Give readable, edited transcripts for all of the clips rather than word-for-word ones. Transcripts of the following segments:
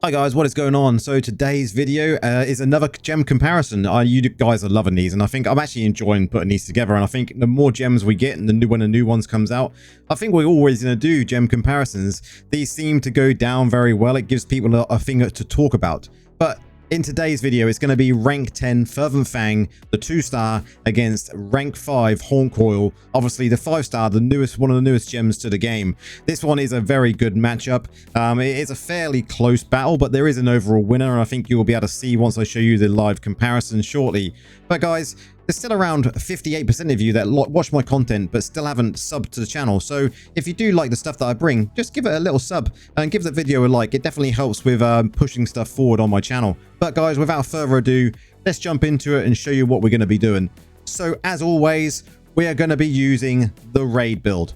Hi guys, what is going on? So today's video is another gem comparison. You guys are loving these, and I think I'm actually enjoying putting these together. And I think the more gems we get, and when the new ones comes out, I think we're always going to do gem comparisons. These seem to go down very well. It gives people a thing to talk about. But in today's video, it's going to be rank 10 Fervent Fang, the 2-star, against rank 5 Haunt Coil, obviously the 5-star, one of the newest gems to the game. This one is a very good matchup. It is a fairly close battle, but there is an overall winner, and I think you'll be able to see once I show you the live comparison shortly. But guys, there's still around 58% of you that watch my content but still haven't subbed to the channel. So if you do like the stuff that I bring, just give it a little sub and give the video a like. It definitely helps with pushing stuff forward on my channel. But guys, without further ado, let's jump into it and show you what we're going to be doing. So as always, we are going to be using the raid build.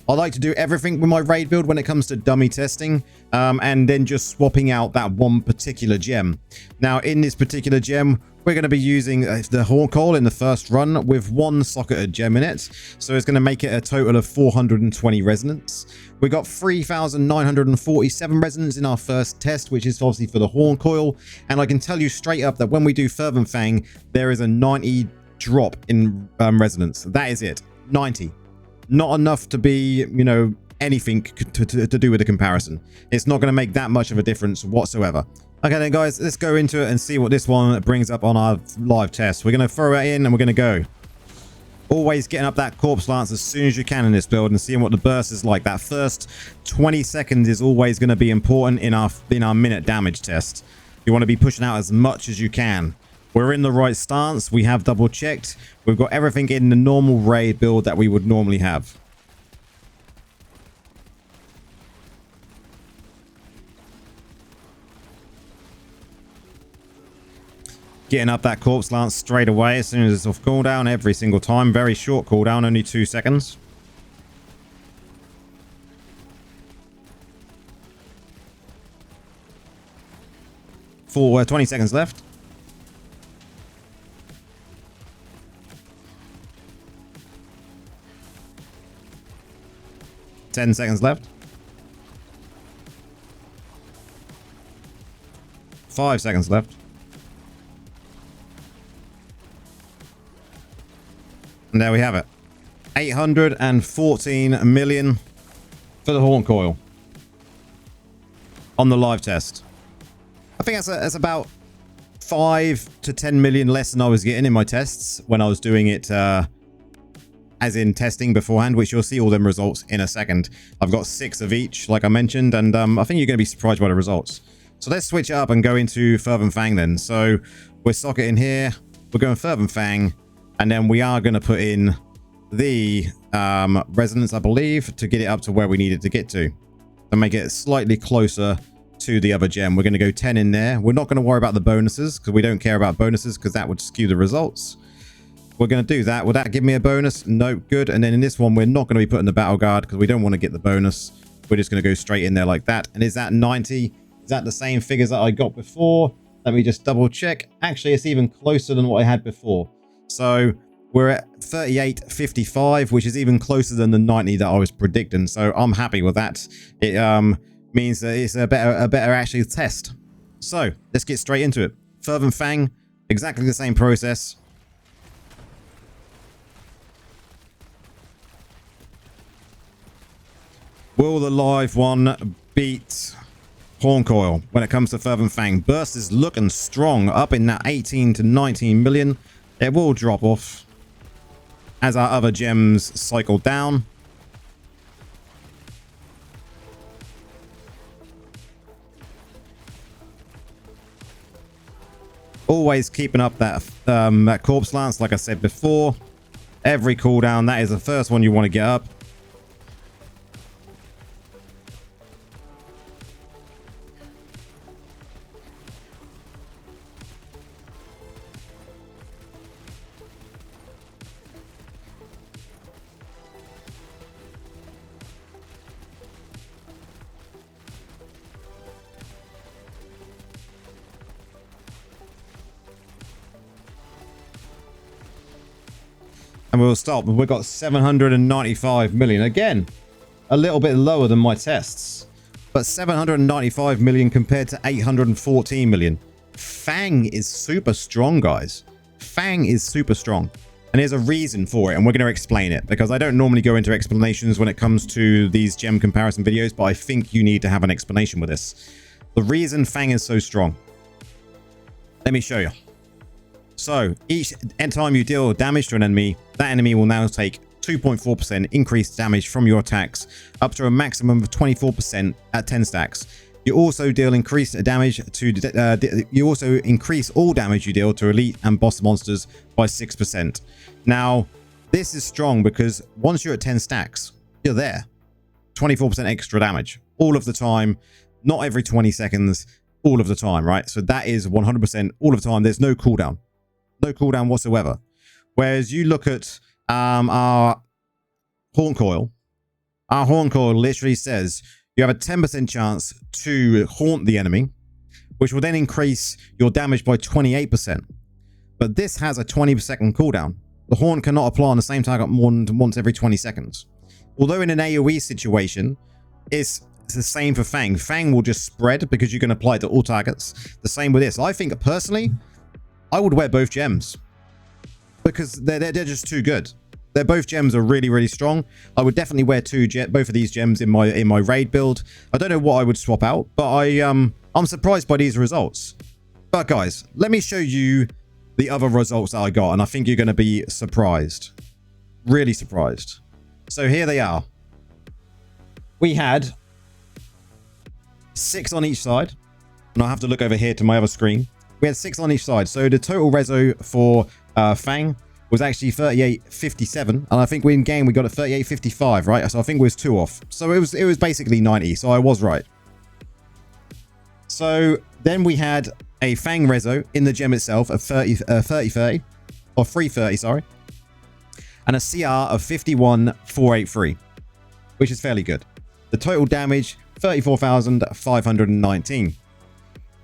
I like to do everything with my raid build when it comes to dummy testing, and then just swapping out that one particular gem. Now, in this particular gem, we're going to be using the Haunt Coil in the first run with one socketed gem in it. So it's going to make it a total of 420 resonance. We got 3,947 resonance in our first test, which is obviously for the Haunt Coil. And I can tell you straight up that when we do Fervent Fang, there is a 90 drop in resonance. That is it. 90. Not enough to be, you know, anything to do with the comparison. It's not going to make that much of a difference whatsoever. Okay then guys, let's go into it and see what this one brings up on our live test. We're going to throw it in and we're going to go. Always getting up that corpse lance as soon as you can in this build and seeing what the burst is like. That first 20 seconds is always going to be important in our minute damage test. You want to be pushing out as much as you can. We're in the right stance. We have double checked. We've got everything in the normal raid build that we would normally have. Getting up that corpse lance straight away as soon as it's off cooldown every single time. Very short cooldown, only 2 seconds. For 20 seconds left. Ten seconds left. 5 seconds left. And there we have it. 814 million for the Haunt Coil on the live test. I think that's about 5 to 10 million less than I was getting in my tests when I was doing it as in testing beforehand, which you'll see all them results in a second. I've got 6 of each, like I mentioned, and I think you're going to be surprised by the results. So let's switch it up and go into Fervent Fang then. So we're socketing here. We're going Fervent Fang. And then we are going to put in the resonance, I believe, to get it up to where we need it to get to. To make it slightly closer to the other gem. We're going to go 10 in there. We're not going to worry about the bonuses because we don't care about bonuses because that would skew the results. We're going to do that. Will that give me a bonus? No, good. And then in this one, we're not going to be putting the battle guard because we don't want to get the bonus. We're just going to go straight in there like that. And is that 90? Is that the same figures that I got before? Let me just double check. Actually, it's even closer than what I had before. So we're at 38.55, which is even closer than the 90 that I was predicting. So I'm happy with that. It means that it's a better actually test. So let's get straight into it. Fervent Fang, exactly the same process. Will the live one beat Haunt Coil when it comes to Fervent Fang? Burst is looking strong, up in that 18 to 19 million. It will drop off as our other gems cycle down. Always keeping up that that corpse lance, like I said before. Every cooldown, that is the first one you want to get up. And we'll stop. We've got 795 million. Again, a little bit lower than my tests. but 795 million compared to 814 million. Fang is super strong, guys. Fang is super strong. And there's a reason for it, and we're going to explain it, because I don't normally go into explanations when it comes to these gem comparison videos, but I think you need to have an explanation with this. The reason Fang is so strong. Let me show you. So, each time you deal damage to an enemy, that enemy will now take 2.4% increased damage from your attacks, up to a maximum of 24% at 10 stacks. You also deal increased damage to you also increase all damage you deal to elite and boss monsters by 6%. Now, this is strong because once you're at 10 stacks, you're there. 24% extra damage all of the time, not every 20 seconds, all of the time, right? So that is 100% all of the time. There's no cooldown. No cooldown whatsoever. Whereas you look at our Haunt Coil. Our Haunt Coil literally says you have a 10% chance to haunt the enemy, which will then increase your damage by 28%. But this has a 20-second cooldown. The haunt cannot apply on the same target more than once every 20 seconds. Although in an AoE situation, it's the same for Fang. Fang will just spread because you can apply it to all targets. The same with this. I think personally, I would wear both gems because they're just too good. They're both gems are really, really strong. I would definitely wear both of these gems in my raid build. I don't know what I would swap out, but I'm surprised by these results. But guys, let me show you the other results that I got, and I think you're going to be surprised. Really surprised. So here they are. We had 6 on each side, and I'll have to look over here to my other screen. We had 6 on each side. So the total reso for Fang was actually 38.57, and I think in game we got it 38.55, right? So I think it was 2 off. So it was basically 90. So I was right. So then we had a Fang reso in the gem itself of 30.30 or 3.30, sorry, and a CR of 51.483, which is fairly good. The total damage 34,519.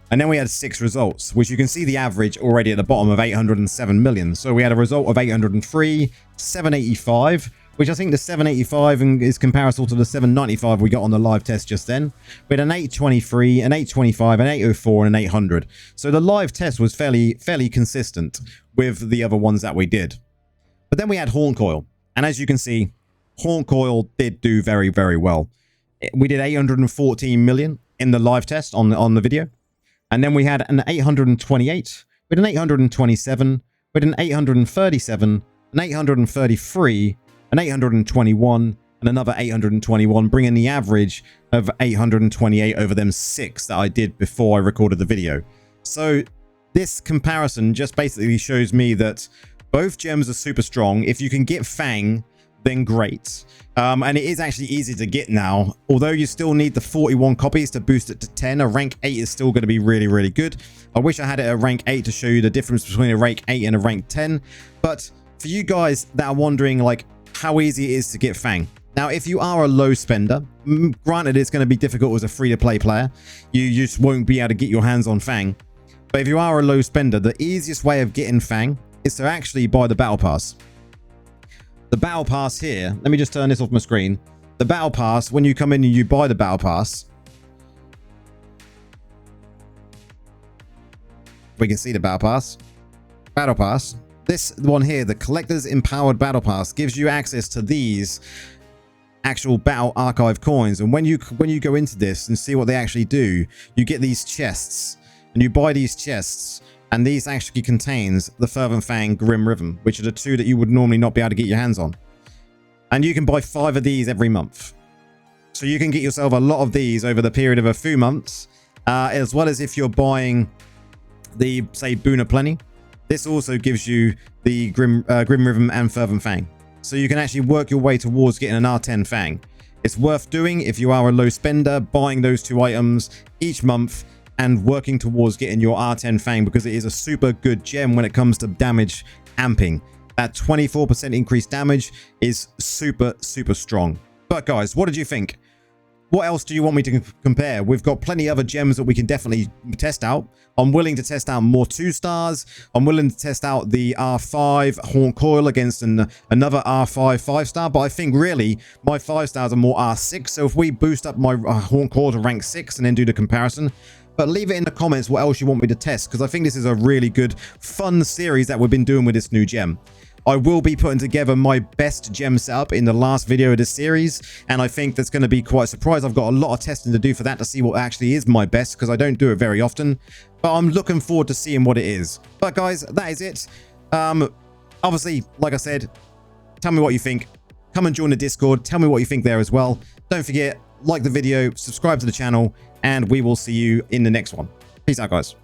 And then we had 6 results, which you can see the average already at the bottom of 807 million. So we had a result of 803, 785, which I think the 785 is comparable to the 795 we got on the live test just then. We had an 823, an 825, an 804, and an 800. So the live test was fairly consistent with the other ones that we did. But then we had Haunt Coil. And as you can see, Haunt Coil did do very, very well. We did 814 million in the live test on the video. And then we had an 828, we had an 827, we had an 837, an 833, an 821, and another 821, bringing the average of 828 over them 6 that I did before I recorded the video. So this comparison just basically shows me that both gems are super strong. If you can get Fang, then great. And it is actually easy to get now, although you still need the 41 copies to boost it to 10. A rank 8 is still going to be really, really good. I wish I had it at rank 8 to show you the difference between a rank 8 and a rank 10. But for you guys that are wondering like how easy it is to get Fang, now if you are a low spender, granted it's going to be difficult as a free-to-play player, you just won't be able to get your hands on Fang. But if you are a low spender, the easiest way of getting Fang is to actually buy the battle pass. The battle pass here, let me just turn this off my screen. The battle pass, when you come in and you buy the battle pass, we can see the battle pass. Battle pass. This one here, the Collector's Empowered Battle Pass, gives you access to these actual Battle Archive coins. And when you go into this and see what they actually do, you get these chests. And you buy these chests. And these actually contains the Fervent Fang Grim Rhythm, which are the 2 that you would normally not be able to get your hands on. And you can buy 5 of these every month. So you can get yourself a lot of these over the period of a few months, as well as if you're buying the, say, Boon of Plenty. This also gives you the Grim Rhythm and Fervent Fang. So you can actually work your way towards getting an R10 Fang. It's worth doing if you are a low spender, buying those 2 items each month and working towards getting your R10 Fang, because it is a super good gem when it comes to damage amping. That 24% increased damage is super, super strong. But guys, what did you think? what else do you want me to compare? We've got plenty other gems that we can definitely test out. I'm willing to test out more 2-stars. I'm willing to test out the R5 Haunt Coil against another R5 5-star. But I think really my 5-stars are more R6. So if we boost up my Haunt Coil to rank 6 and then do the comparison. But leave it in the comments what else you want me to test, because I think this is a really good, fun series that we've been doing with this new gem. I will be putting together my best gem setup in the last video of this series, and I think that's going to be quite a surprise. I've got a lot of testing to do for that to see what actually is my best, because I don't do it very often, but I'm looking forward to seeing what it is. But guys, that is it. Obviously, like I said, tell me what you think. Come and join the Discord. Tell me what you think there as well. Don't forget, like the video, subscribe to the channel, and we will see you in the next one. Peace out, guys.